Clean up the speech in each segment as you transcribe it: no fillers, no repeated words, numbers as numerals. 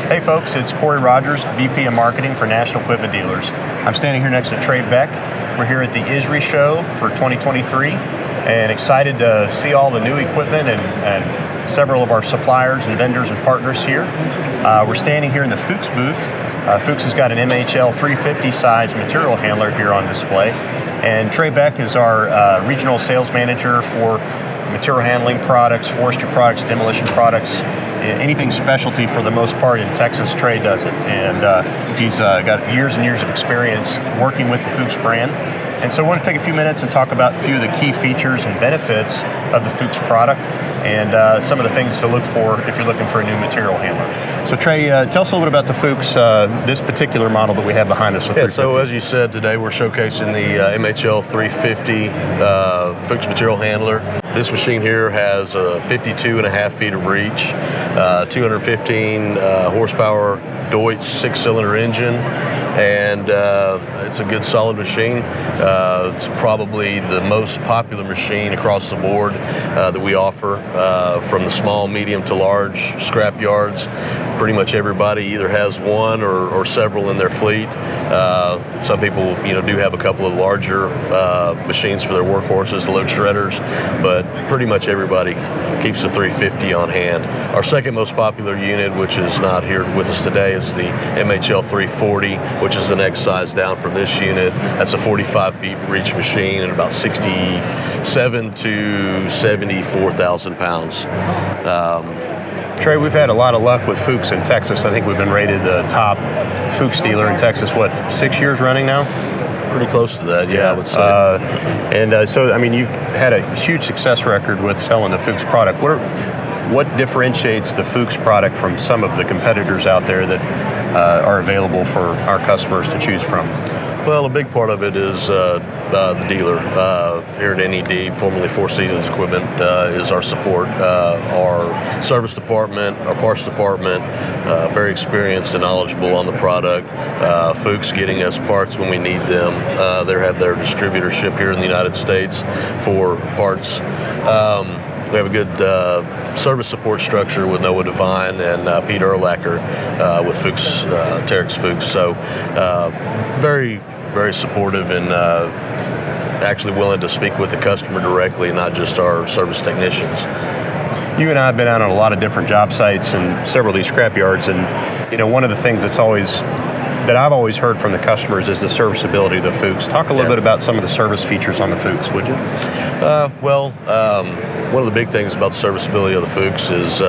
Hey folks, it's Corey Rogers, VP of Marketing for National Equipment Dealers. I'm standing here next to Trey Beck. We're here at the ISRI show for 2023 and excited to see all the new equipment and several of our suppliers and vendors and partners here. We're standing here in the Fuchs booth. Fuchs has got an MHL 350 size material handler here on display. And Trey Beck is our regional sales manager for material handling products, forestry products, demolition products, anything specialty for the most part in Texas. Trey does it, and he's got years and years of experience working with the Fuchs brand. And so I want to take a few minutes and talk about a few of the key features and benefits of the Fuchs product and some of the things to look for if you're looking for a new material handler. So Trey, tell us a little bit about the Fuchs, this particular model that we have behind us. Yeah, so as you said, today we're showcasing the MHL 350 Fuchs material handler. This machine here has 52.5 feet of reach, 215 horsepower Deutsch 6-cylinder engine, and it's a good solid machine. It's probably the most popular machine across the board that we offer, from the small, medium to large scrap yards. Pretty much everybody either has one or several in their fleet. Some people, do have a couple of larger machines for their workhorses, the load shredders, but pretty much everybody keeps the 350 on hand. Our second most popular unit, which is not here with us today, is the MHL 340, which is the next size down from this unit. That's a 45 feet reach machine and about 67 to 74,000 pounds. Trey, we've had a lot of luck with Fuchs in Texas. I think we've been rated the top Fuchs dealer in Texas, 6 years running now? Pretty close to that, yeah, I would say. So, you've had a huge success record with selling the Fuchs product. What differentiates the Fuchs product from some of the competitors out there that are available for our customers to choose from? Well, a big part of it is the dealer here at NED, formerly Four Seasons Equipment, is our support. Our service department, our parts department, very experienced and knowledgeable on the product. Fuchs getting us parts when we need them. They have their distributorship here in the United States for parts. We have a good service support structure with Noah Devine and Pete Erlacher with Fuchs, Terex Fuchs. So very, very supportive and actually willing to speak with the customer directly, not just our service technicians. You and I have been out on a lot of different job sites and several of these scrap yards, and one of the things that I've always heard from the customers is the serviceability of the Fuchs. Talk a little bit about some of the service features on the Fuchs, would you? One of the big things about the serviceability of the Fuchs is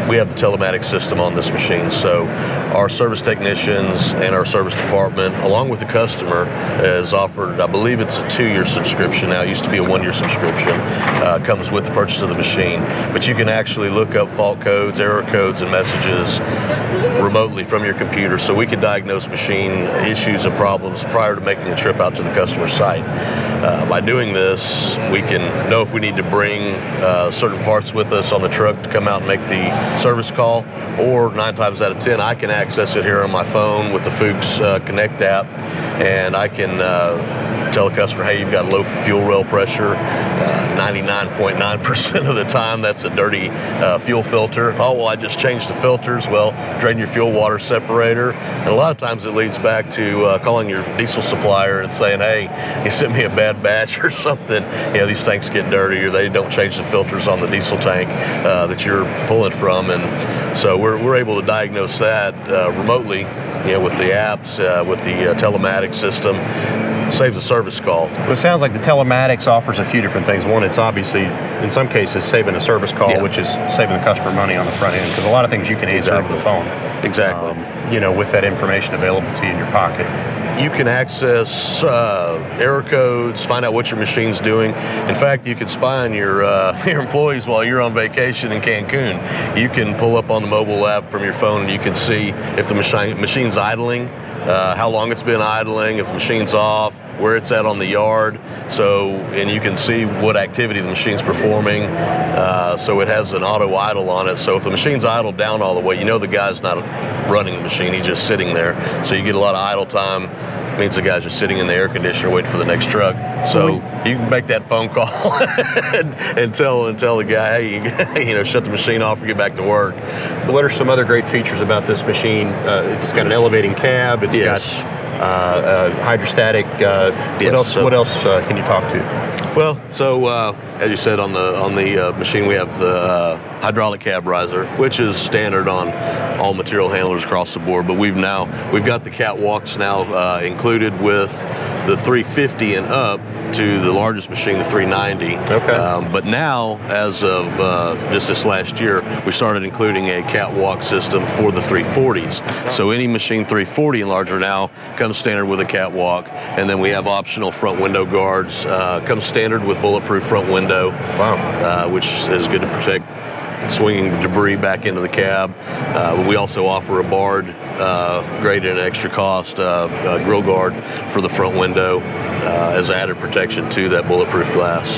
we have the Telematic System on this machine. So our service technicians and our service department, along with the customer, is offered, I believe it's a 2-year subscription now. It used to be a 1-year subscription. Comes with the purchase of the machine. But you can actually look up fault codes, error codes, and messages remotely from your computer. So we can diagnose machine issues and problems prior to making a trip out to the customer site. By doing this, we can know if we need to bring certain parts with us on the truck to come out and make the service call, or 9 times out of 10 I can access it here on my phone with the Fuchs Connect app, and I can tell the customer, hey, you've got low fuel rail pressure. 99.9% of the time that's a dirty fuel filter. Oh, well, I just changed the filters. Well, drain your fuel water separator. And a lot of times it leads back to calling your diesel supplier and saying, hey, you sent me a bad batch or something. These tanks get dirty, or they don't change the filters on the diesel tank that you're pulling from. And so we're able to diagnose that remotely, with the apps, with the Telematic System. Saves a service call. Well, it sounds like the telematics offers a few different things. One, it's obviously, in some cases, saving a service call, which is saving the customer money on the front end, because a lot of things you can answer over the phone. Exactly. With that information available to you in your pocket. You can access error codes, find out what your machine's doing. In fact, you can spy on your employees while you're on vacation in Cancun. You can pull up on the mobile app from your phone and you can see if the machine's idling, how long it's been idling, if the machine's off, where it's at on the yard. And you can see what activity the machine's performing. So it has an auto idle on it. So if the machine's idled down all the way, the guy's not running the machine, he's just sitting there. So you get a lot of idle time means the guy's just sitting in the air conditioner waiting for the next truck. So you can make that phone call and tell the guy, hey, shut the machine off or get back to work. What are some other great features about this machine? It's got an elevating cab. It's got hydrostatic. What else can you talk to? Well, so as you said, on the machine we have the hydraulic cab riser, which is standard on all material handlers across the board. But we've got the catwalks now included with the 350 and up to the largest machine, the 390. Okay. But now, as of just this last year, we started including a catwalk system for the 340s. So any machine 340 and larger now comes standard with a catwalk, and then we have optional front window guards. Comes standard with bulletproof front window. Wow. Which is good to protect swinging debris back into the cab. We also offer a barred, graded at extra cost, grill guard for the front window as added protection to that bulletproof glass.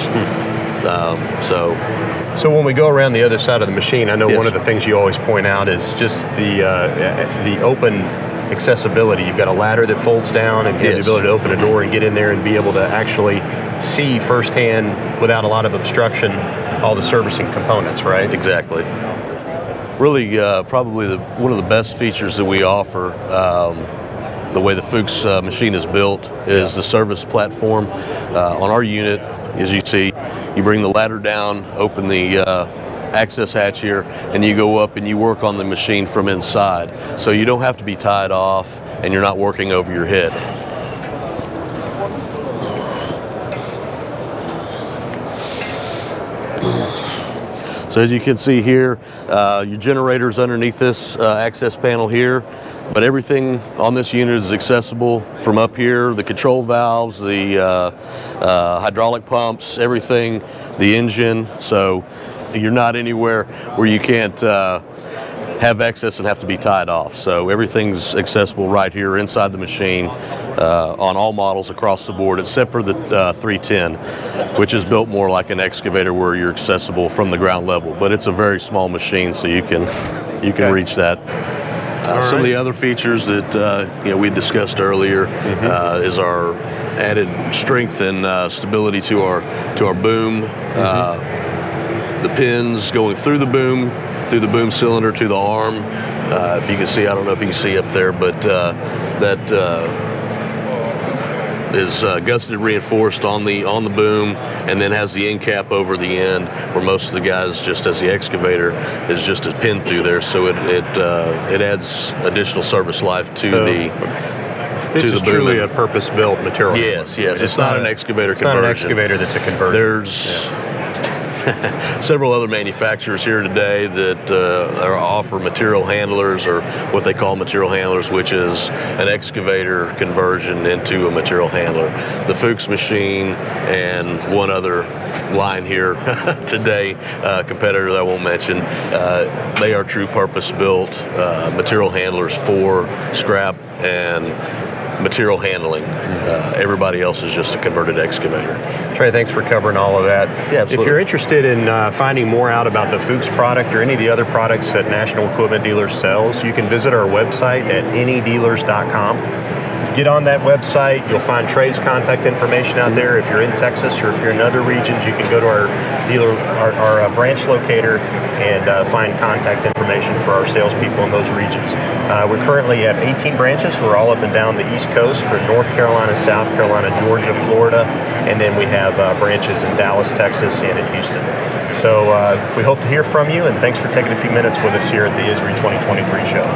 So when we go around the other side of the machine, I know one of the things you always point out is just the open accessibility. You've got a ladder that folds down, and you have the ability to open a door and get in there and be able to actually see firsthand, without a lot of obstruction, all the servicing components, right? Exactly. Really, probably one of the best features that we offer, the way the Fuchs machine is built, is the service platform. On our unit, as you see, you bring the ladder down, open the access hatch here, and you go up and you work on the machine from inside. So you don't have to be tied off, and you're not working over your head. So as you can see here, your generator's underneath this access panel here, but everything on this unit is accessible from up here. The control valves, the hydraulic pumps, everything, the engine. So you're not anywhere where you can't have access and have to be tied off. So everything's accessible right here inside the machine on all models across the board, except for the 310, which is built more like an excavator where you're accessible from the ground level. But it's a very small machine, so you can reach that. Some of the other features that we discussed earlier is our added strength and stability to our boom. The pins going through the boom cylinder to the arm. If you can see, I don't know if you can see up there, but that is gusseted reinforced on the boom, and then has the end cap over the end, where most of the guys, just as the excavator, is just a pin through there. So it adds additional service life to the. This is truly a purpose-built material. Yes. It's not an excavator conversion. It's not an excavator that's a conversion. There's several other manufacturers here today that offer material handlers, or what they call material handlers, which is an excavator conversion into a material handler. The Fuchs machine and one other line here today, competitor that I won't mention, they are true purpose-built material handlers for scrap and material handling. Everybody else is just a converted excavator. Trey, thanks for covering all of that. Yeah, absolutely. If you're interested in finding more out about the Fuchs product or any of the other products that National Equipment Dealers sells, you can visit our website at nedealers.com. Get on that website. You'll find Trey's contact information out there. If you're in Texas or if you're in other regions, you can go to our dealer, our branch locator, and find contact information for our salespeople in those regions. We currently have 18 branches. We're all up and down the East Coast for North Carolina, South Carolina, Georgia, Florida, and then we have branches in Dallas, Texas, and in Houston. So we hope to hear from you, and thanks for taking a few minutes with us here at the ISRI 2023 show.